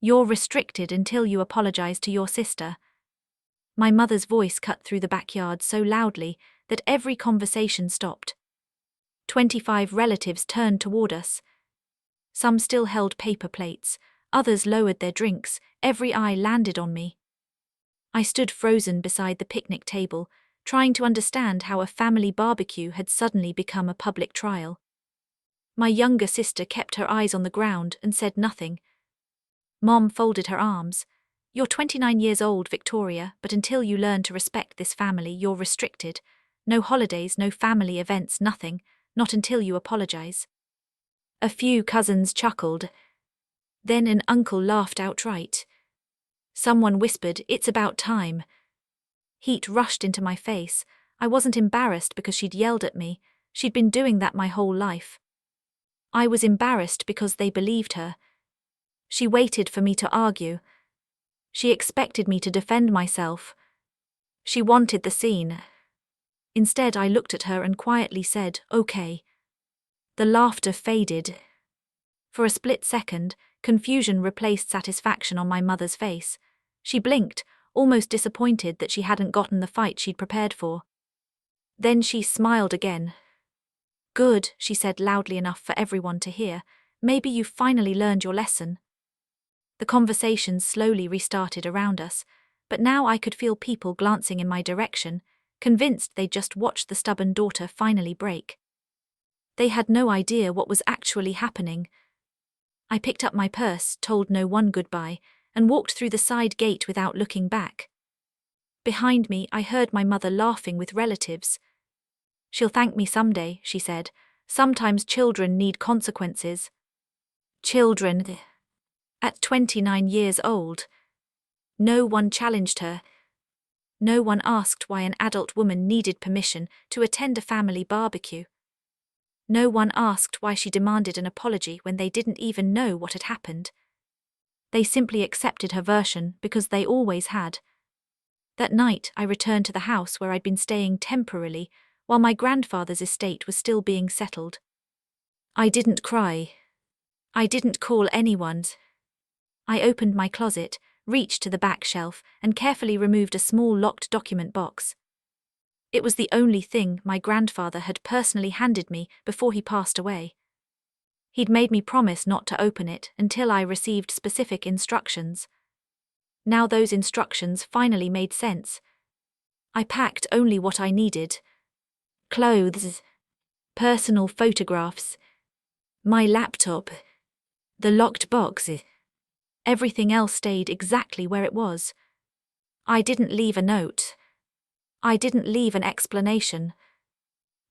You're restricted until you apologize to your sister. My mother's voice cut through the backyard so loudly that every conversation stopped. 25 relatives turned toward us. Some still held paper plates, others lowered their drinks, every eye landed on me. I stood frozen beside the picnic table, trying to understand how a family barbecue had suddenly become a public trial. My younger sister kept her eyes on the ground and said nothing. Mom folded her arms. You're 29 years old, Victoria, but until you learn to respect this family, you're restricted. No holidays, no family events, nothing, not until you apologize. A few cousins chuckled. Then an uncle laughed outright. Someone whispered, "It's about time." Heat rushed into my face. I wasn't embarrassed because she'd yelled at me. She'd been doing that my whole life. I was embarrassed because they believed her. She waited for me to argue. She expected me to defend myself. She wanted the scene. Instead, I looked at her and quietly said, "Okay." The laughter faded. For a split second, confusion replaced satisfaction on my mother's face. She blinked, almost disappointed that she hadn't gotten the fight she'd prepared for. Then she smiled again. "Good," she said loudly enough for everyone to hear. "Maybe you've finally learned your lesson." The conversation slowly restarted around us, but now I could feel people glancing in my direction, convinced they'd just watched the stubborn daughter finally break. They had no idea what was actually happening. I picked up my purse, told no one goodbye, and walked through the side gate without looking back. Behind me, I heard my mother laughing with relatives. "She'll thank me someday," she said. "Sometimes children need consequences." Children. At 29 years old. No one challenged her. No one asked why an adult woman needed permission to attend a family barbecue. No one asked why she demanded an apology when they didn't even know what had happened. They simply accepted her version because they always had. That night, I returned to the house where I'd been staying temporarily while my grandfather's estate was still being settled. I didn't cry. I didn't call anyone. I opened my closet, reached to the back shelf, and carefully removed a small locked document box. It was the only thing my grandfather had personally handed me before he passed away. He'd made me promise not to open it until I received specific instructions. Now those instructions finally made sense. I packed only what I needed. Clothes, personal photographs, my laptop, the locked box. Everything else stayed exactly where it was. I didn't leave a note. I didn't leave an explanation.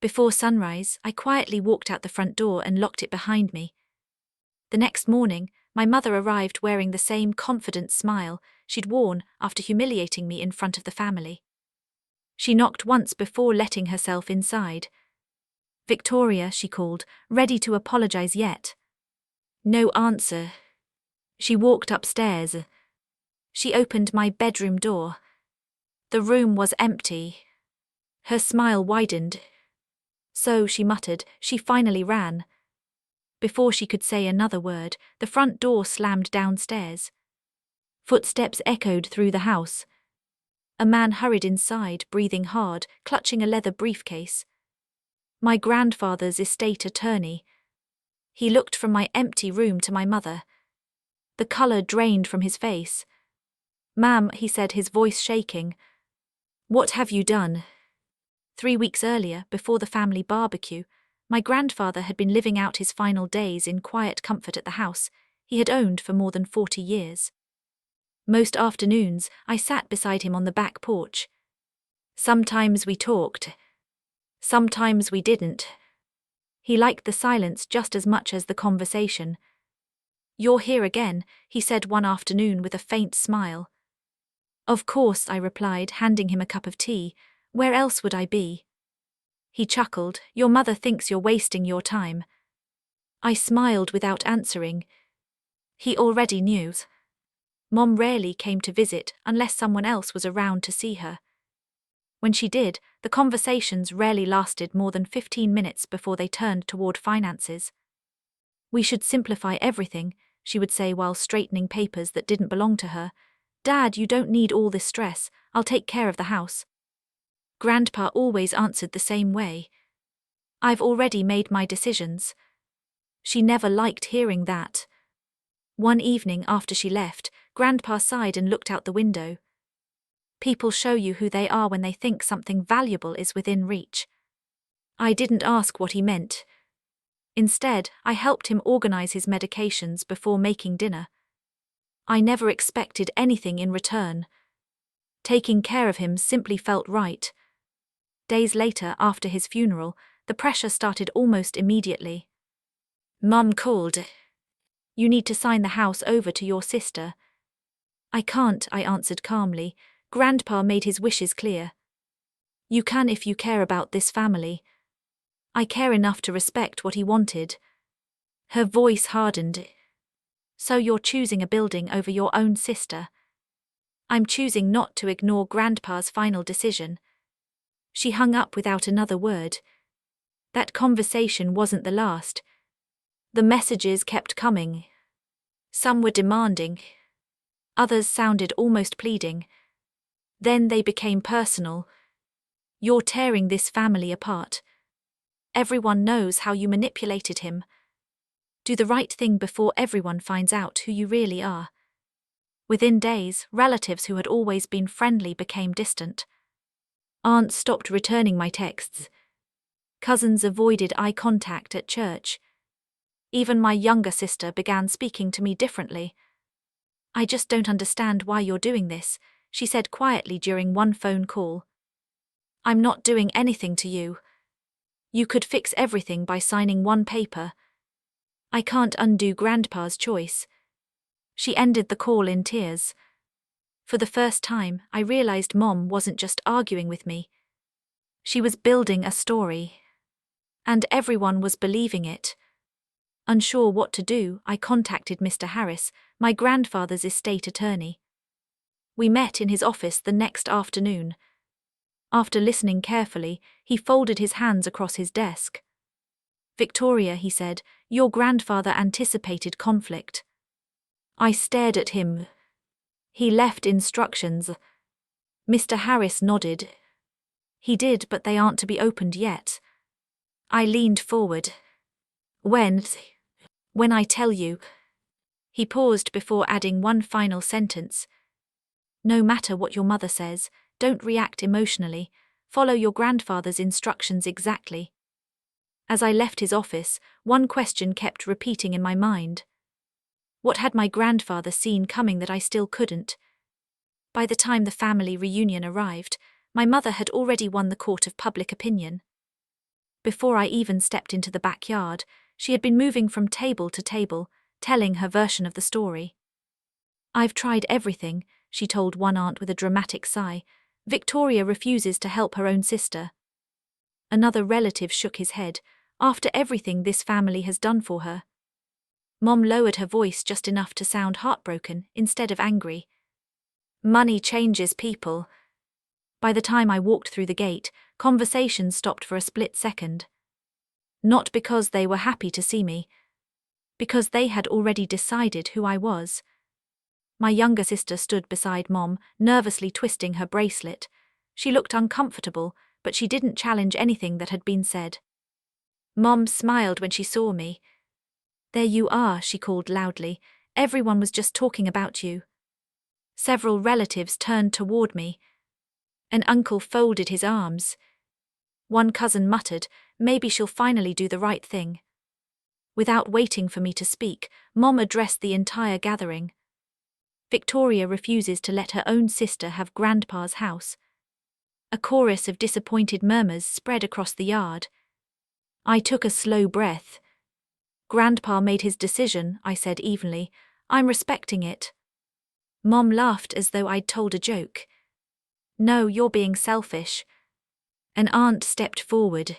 Before sunrise, I quietly walked out the front door and locked it behind me. The next morning, my mother arrived wearing the same confident smile she'd worn after humiliating me in front of the family. She knocked once before letting herself inside. "Victoria," she called, "ready to apologize yet?" No answer. She walked upstairs. She opened my bedroom door. The room was empty. Her smile widened. "So," she muttered, "she finally ran." Before she could say another word, the front door slammed downstairs. Footsteps echoed through the house. A man hurried inside, breathing hard, clutching a leather briefcase. My grandfather's estate attorney. He looked from my empty room to my mother. The color drained from his face. "Ma'am," he said, his voice shaking. "What have you done?" 3 weeks earlier, before the family barbecue, my grandfather had been living out his final days in quiet comfort at the house he had owned for more than 40 years. Most afternoons, I sat beside him on the back porch. Sometimes we talked. Sometimes we didn't. He liked the silence just as much as the conversation. "You're here again," he said one afternoon with a faint smile. "Of course," I replied, handing him a cup of tea. "Where else would I be?" He chuckled. "Your mother thinks you're wasting your time." I smiled without answering. He already knew. Mom rarely came to visit unless someone else was around to see her. When she did, the conversations rarely lasted more than 15 minutes before they turned toward finances. "We should simplify everything," she would say while straightening papers that didn't belong to her. "Dad, you don't need all this stress. I'll take care of the house." Grandpa always answered the same way. "I've already made my decisions." She never liked hearing that. One evening after she left, Grandpa sighed and looked out the window. "People show you who they are when they think something valuable is within reach." I didn't ask what he meant. Instead, I helped him organize his medications before making dinner. I never expected anything in return. Taking care of him simply felt right. Days later, after his funeral, the pressure started almost immediately. Mum called. "You need to sign the house over to your sister." "I can't," I answered calmly. Grandpa made his wishes clear. "You can if you care about this family." "I care enough to respect what he wanted." Her voice hardened. "So you're choosing a building over your own sister?" "I'm choosing not to ignore Grandpa's final decision." She hung up without another word. That conversation wasn't the last. The messages kept coming. Some were demanding. Others sounded almost pleading. Then they became personal. "You're tearing this family apart. Everyone knows how you manipulated him. Do the right thing before everyone finds out who you really are." Within days, relatives who had always been friendly became distant. Aunts stopped returning my texts. Cousins avoided eye contact at church. Even my younger sister began speaking to me differently. "I just don't understand why you're doing this," she said quietly during one phone call. "I'm not doing anything to you. You could fix everything by signing one paper. I can't undo Grandpa's choice." She ended the call in tears. For the first time, I realized Mom wasn't just arguing with me. She was building a story. And everyone was believing it. Unsure what to do, I contacted Mr. Harris, my grandfather's estate attorney. We met in his office the next afternoon. After listening carefully, he folded his hands across his desk. "Victoria," he said, "your grandfather anticipated conflict." I stared at him. "He left instructions." Mr. Harris nodded. "He did, but they aren't to be opened yet." I leaned forward. When I tell you." He paused before adding one final sentence. "No matter what your mother says, don't react emotionally. Follow your grandfather's instructions exactly." As I left his office, one question kept repeating in my mind. What had my grandfather seen coming that I still couldn't? By the time the family reunion arrived, my mother had already won the court of public opinion. Before I even stepped into the backyard, she had been moving from table to table, telling her version of the story. "I've tried everything," she told one aunt with a dramatic sigh. "Victoria refuses to help her own sister." Another relative shook his head. "After everything this family has done for her." Mom lowered her voice just enough to sound heartbroken instead of angry. "Money changes people." By the time I walked through the gate, conversation stopped for a split second. Not because they were happy to see me. Because they had already decided who I was. My younger sister stood beside Mom, nervously twisting her bracelet. She looked uncomfortable, but she didn't challenge anything that had been said. Mom smiled when she saw me. "There you are," she called loudly. "Everyone was just talking about you." Several relatives turned toward me. An uncle folded his arms. One cousin muttered, "Maybe she'll finally do the right thing." Without waiting for me to speak, Mom addressed the entire gathering. "Victoria refuses to let her own sister have Grandpa's house." A chorus of disappointed murmurs spread across the yard. I took a slow breath. "Grandpa made his decision," I said evenly. "I'm respecting it." Mom laughed as though I'd told a joke. "No, you're being selfish." An aunt stepped forward.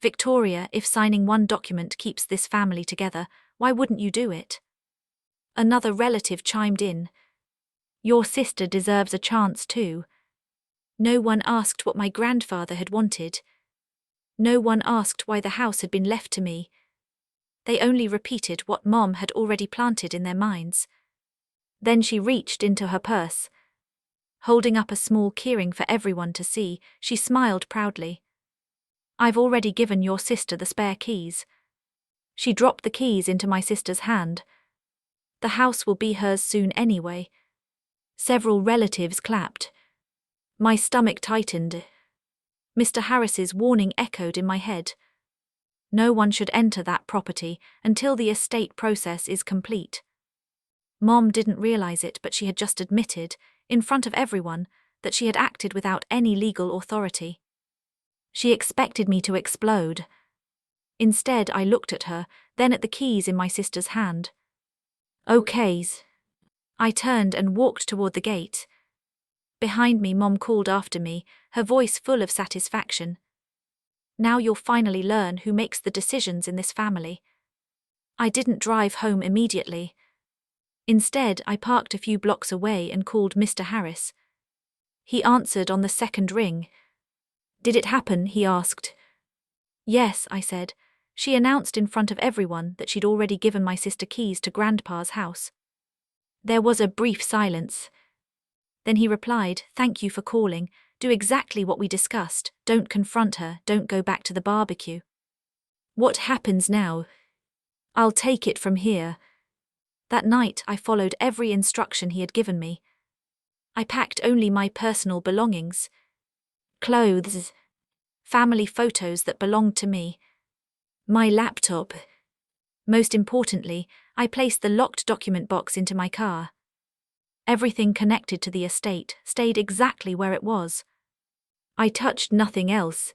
"Victoria, if signing one document keeps this family together, why wouldn't you do it?" Another relative chimed in. "Your sister deserves a chance too." No one asked what my grandfather had wanted. No one asked why the house had been left to me. They only repeated what Mom had already planted in their minds. Then she reached into her purse. Holding up a small keyring for everyone to see, she smiled proudly. "I've already given your sister the spare keys." She dropped the keys into my sister's hand. "The house will be hers soon anyway." Several relatives clapped. My stomach tightened. Mr. Harris's warning echoed in my head. No one should enter that property until the estate process is complete. Mom didn't realize it, but she had just admitted, in front of everyone, that she had acted without any legal authority. She expected me to explode. Instead, I looked at her, then at the keys in my sister's hand. "Okays." I turned and walked toward the gate. Behind me, Mom called after me, her voice full of satisfaction. "Now you'll finally learn who makes the decisions in this family." I didn't drive home immediately. Instead, I parked a few blocks away and called Mr. Harris. He answered on the second ring. "Did it happen?" he asked. "Yes," I said. "She announced in front of everyone that she'd already given my sister keys to Grandpa's house." There was a brief silence. Then he replied, "Thank you for calling. Do exactly what we discussed. Don't confront her. Don't go back to the barbecue." "What happens now?" "I'll take it from here." That night, I followed every instruction he had given me. I packed only my personal belongings. Clothes. Family photos that belonged to me. My laptop. Most importantly, I placed the locked document box into my car. Everything connected to the estate stayed exactly where it was. I touched nothing else.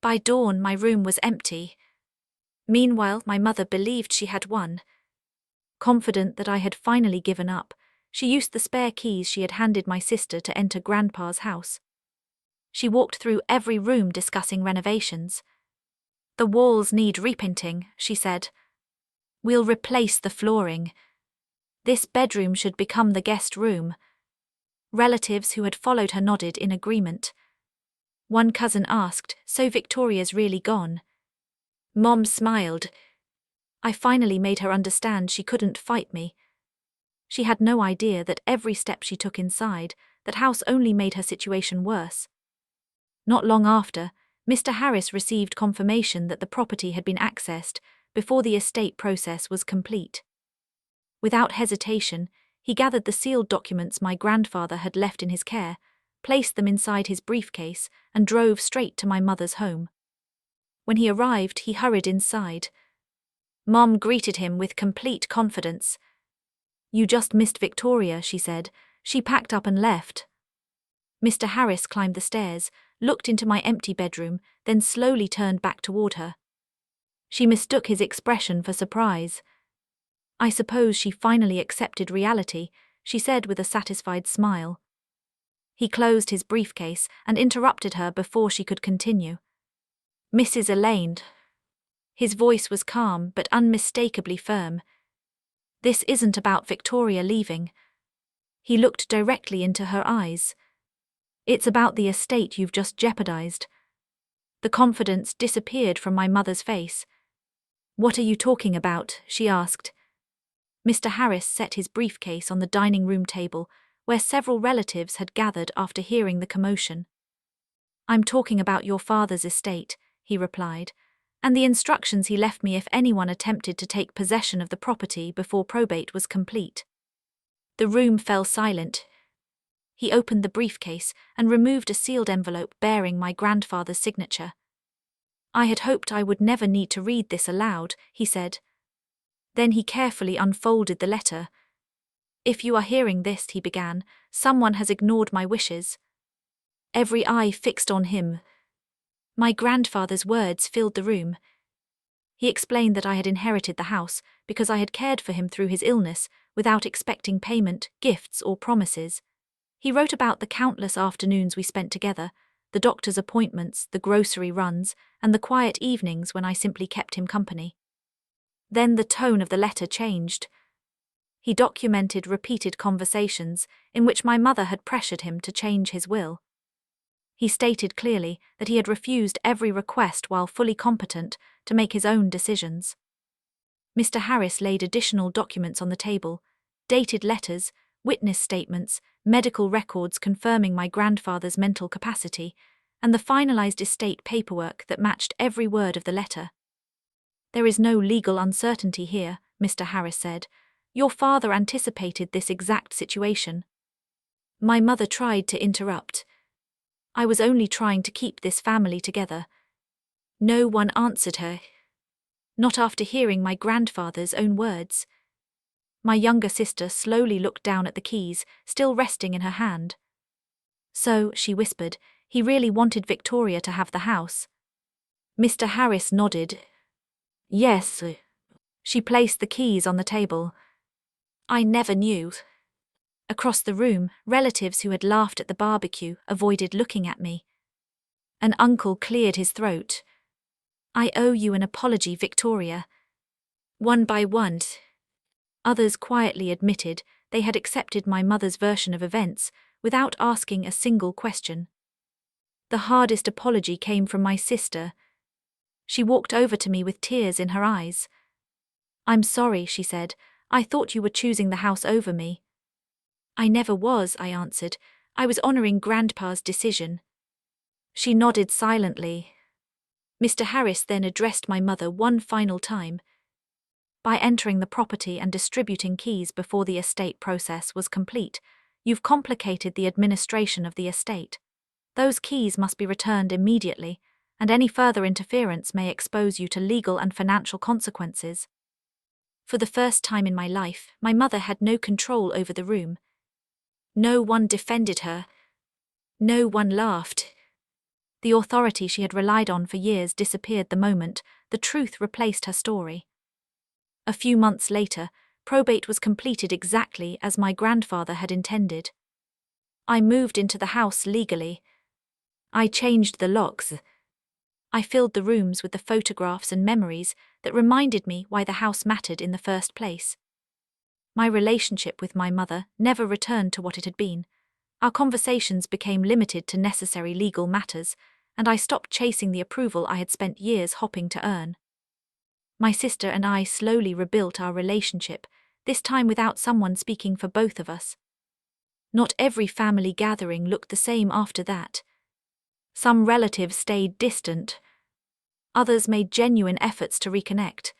By dawn, my room was empty. Meanwhile, my mother believed she had won. Confident that I had finally given up, she used the spare keys she had handed my sister to enter Grandpa's house. She walked through every room discussing renovations. "The walls need repainting," she said. "We'll replace the flooring. This bedroom should become the guest room." Relatives who had followed her nodded in agreement. One cousin asked, "So Victoria's really gone?" Mom smiled. I finally made her understand she couldn't fight me. She had no idea that every step she took inside that house only made her situation worse. Not long after, Mr. Harris received confirmation that the property had been accessed before the estate process was complete. Without hesitation, he gathered the sealed documents my grandfather had left in his care, placed them inside his briefcase, and drove straight to my mother's home. When he arrived, he hurried inside. Mom greeted him with complete confidence. "You just missed Victoria," she said. "She packed up and left." Mr. Harris climbed the stairs, looked into my empty bedroom, then slowly turned back toward her. She mistook his expression for surprise. "I suppose she finally accepted reality," she said with a satisfied smile. He closed his briefcase and interrupted her before she could continue. "Mrs. Elaine." His voice was calm but unmistakably firm. "This isn't about Victoria leaving." He looked directly into her eyes. "It's about the estate you've just jeopardized." The confidence disappeared from my mother's face. "What are you talking about?" she asked. Mr. Harris set his briefcase on the dining room table, where several relatives had gathered after hearing the commotion. "I'm talking about your father's estate," he replied, "and the instructions he left me if anyone attempted to take possession of the property before probate was complete." The room fell silent. He opened the briefcase and removed a sealed envelope bearing my grandfather's signature. "I had hoped I would never need to read this aloud," he said. Then he carefully unfolded the letter. "If you are hearing this," he began, "someone has ignored my wishes." Every eye fixed on him. My grandfather's words filled the room. He explained that I had inherited the house because I had cared for him through his illness without expecting payment, gifts, or promises. He wrote about the countless afternoons we spent together, the doctor's appointments, the grocery runs, and the quiet evenings when I simply kept him company. Then the tone of the letter changed. He documented repeated conversations in which my mother had pressured him to change his will. He stated clearly that he had refused every request while fully competent to make his own decisions. Mr. Harris laid additional documents on the table, dated letters, witness statements, medical records confirming my grandfather's mental capacity, and the finalized estate paperwork that matched every word of the letter. "There is no legal uncertainty here," Mr. Harris said. "Your father anticipated this exact situation." My mother tried to interrupt. "I was only trying to keep this family together." No one answered her. Not after hearing my grandfather's own words. My younger sister slowly looked down at the keys, still resting in her hand. "So," she whispered, "he really wanted Victoria to have the house." Mr. Harris nodded. "Yes." She placed the keys on the table. "I never knew." Across the room, relatives who had laughed at the barbecue avoided looking at me. An uncle cleared his throat. "I owe you an apology, Victoria." One by one, others quietly admitted they had accepted my mother's version of events without asking a single question. The hardest apology came from my sister. She walked over to me with tears in her eyes. "I'm sorry," she said. "I thought you were choosing the house over me." "I never was," I answered. "I was honoring Grandpa's decision." She nodded silently. Mr. Harris then addressed my mother one final time. "By entering the property and distributing keys before the estate process was complete, you've complicated the administration of the estate. Those keys must be returned immediately, and any further interference may expose you to legal and financial consequences." For the first time in my life, my mother had no control over the room. No one defended her. No one laughed. The authority she had relied on for years disappeared the moment the truth replaced her story. A few months later, probate was completed exactly as my grandfather had intended. I moved into the house legally. I changed the locks. I filled the rooms with the photographs and memories that reminded me why the house mattered in the first place. My relationship with my mother never returned to what it had been. Our conversations became limited to necessary legal matters, and I stopped chasing the approval I had spent years hoping to earn. My sister and I slowly rebuilt our relationship, this time without someone speaking for both of us. Not every family gathering looked the same after that. Some relatives stayed distant. Others made genuine efforts to reconnect.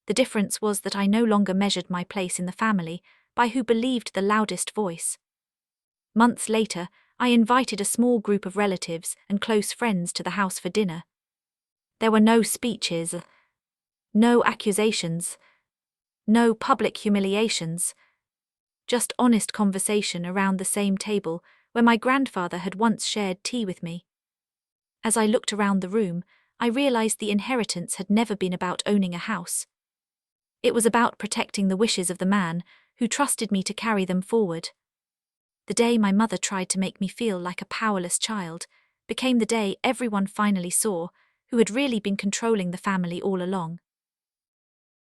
The difference was that I no longer measured my place in the family by who believed the loudest voice. Months later, I invited a small group of relatives and close friends to the house for dinner. There were no speeches, no accusations, no public humiliations, just honest conversation around the same table where my grandfather had once shared tea with me. As I looked around the room, I realized the inheritance had never been about owning a house. It was about protecting the wishes of the man who trusted me to carry them forward. The day my mother tried to make me feel like a powerless child became the day everyone finally saw who had really been controlling the family all along.